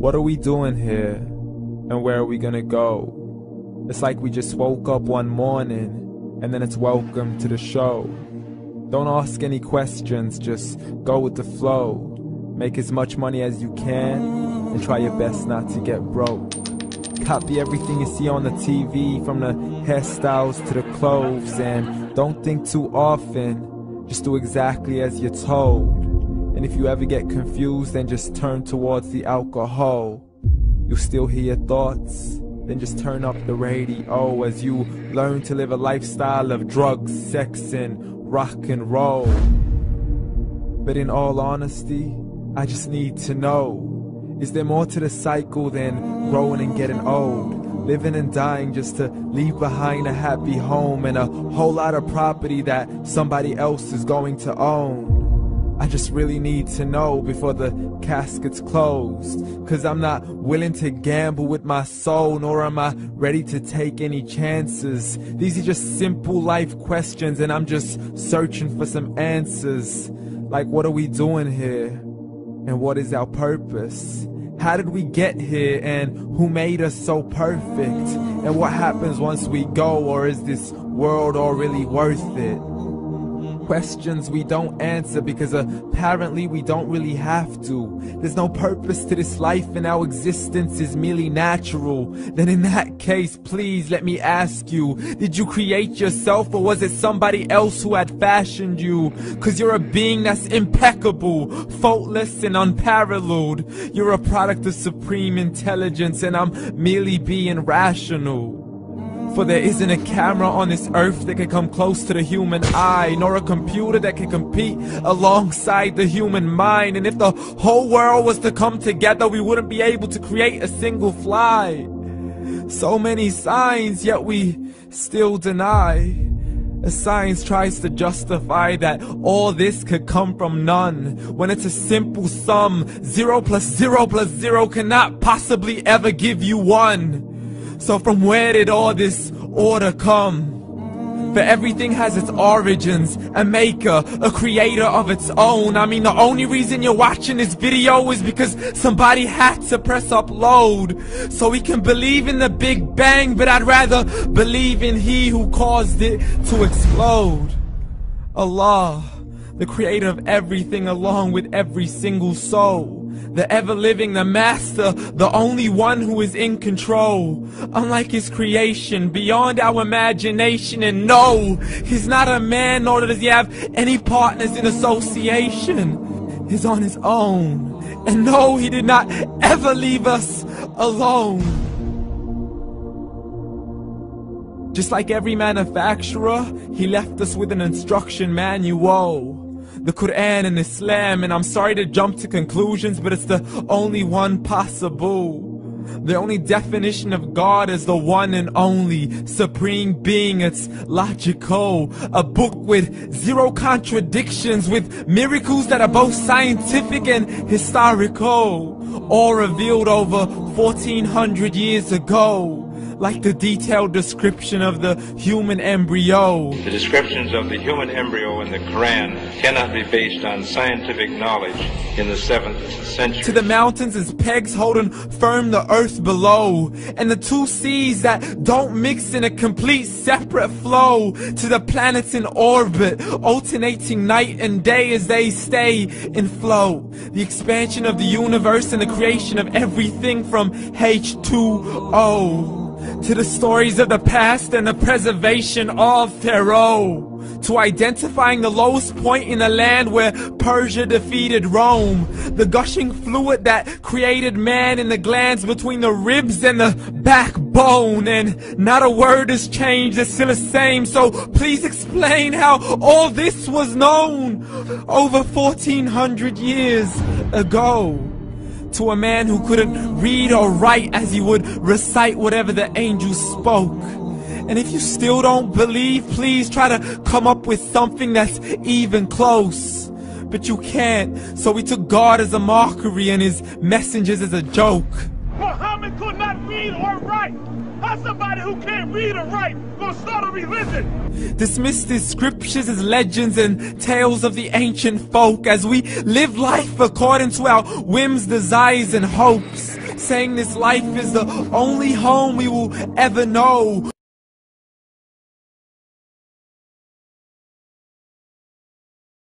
What are we doing here? And where are we gonna go? It's like we just woke up one morning, and then it's welcome to the show. Don't ask any questions, just go with the flow. Make as much money as you can, and try your best not to get broke. Copy everything you see on the TV, from the hairstyles to the clothes, and don't think too often, just do exactly as you're told. And if you ever get confused, then just turn towards the alcohol. You'll still hear your thoughts, then just turn up the radio as you learn to live a lifestyle of drugs, sex, and rock and roll. But in all honesty, I just need to know, is there more to the cycle than growing and getting old? Living and dying just to leave behind a happy home and a whole lot of property that somebody else is going to own. I just really need to know before the casket's closed, 'cause I'm not willing to gamble with my soul, nor am I ready to take any chances. These are just simple life questions, and I'm just searching for some answers. Like, what are we doing here? And what is our purpose? How did we get here, and who made us so perfect? And what happens once we go, or is this world all really worth it? Questions we don't answer because apparently we don't really have to. There's no purpose to this life and our existence is merely natural. Then in that case, please let me ask you, did you create yourself, or was it somebody else who had fashioned you? 'Cause you're a being that's impeccable, faultless and unparalleled. You're a product of supreme intelligence, and I'm merely being rational. For there isn't a camera on this earth that can come close to the human eye, nor a computer that can compete alongside the human mind. And if the whole world was to come together, we wouldn't be able to create a single fly. So many signs, yet we still deny. As science tries to justify that all this could come from none, when it's a simple sum. 0 plus 0 plus 0 cannot possibly ever give you 1. So from where did all this order come? For everything has its origins, a maker, a creator of its own. I mean, the only reason you're watching this video is because somebody had to press upload. So we can believe in the Big Bang, but I'd rather believe in He who caused it to explode. Allah, the creator of everything, along with every single soul. The ever-living, the master, the only one who is in control. Unlike his creation, beyond our imagination. And no, he's not a man, nor does he have any partners in association. He's on his own. And no, he did not ever leave us alone. Just like every manufacturer, he left us with an instruction manual. The Quran and Islam, and I'm sorry to jump to conclusions, but it's the only one possible. The only definition of God is the one and only supreme being. It's logical, a book with 0 contradictions, with miracles that are both scientific and historical, all revealed over 1400 years ago. Like the detailed description of the human embryo. The descriptions of the human embryo in the Quran cannot be based on scientific knowledge in the 7th century. To the mountains as pegs holding firm the earth below, and the 2 seas that don't mix in a complete separate flow. To the planets in orbit, alternating night and day as they stay in flow. The expansion of the universe and the creation of everything from H2O. To the stories of the past and the preservation of Pharaoh. To identifying the lowest point in the land where Persia defeated Rome. The gushing fluid that created man in the glands between the ribs and the backbone. And not a word has changed, it's still the same. So please explain how all this was known over 1400 years ago. To a man who couldn't read or write, as he would recite whatever the angels spoke. And if you still don't believe, please try to come up with something that's even close. But you can't, so we took God as a mockery and his messengers as a joke. Muhammad could not read or write. How somebody who can't read or write gonna start a religion? Dismiss these scriptures as legends and tales of the ancient folk, as we live life according to our whims, desires, and hopes. saying this life is the only home we will ever know.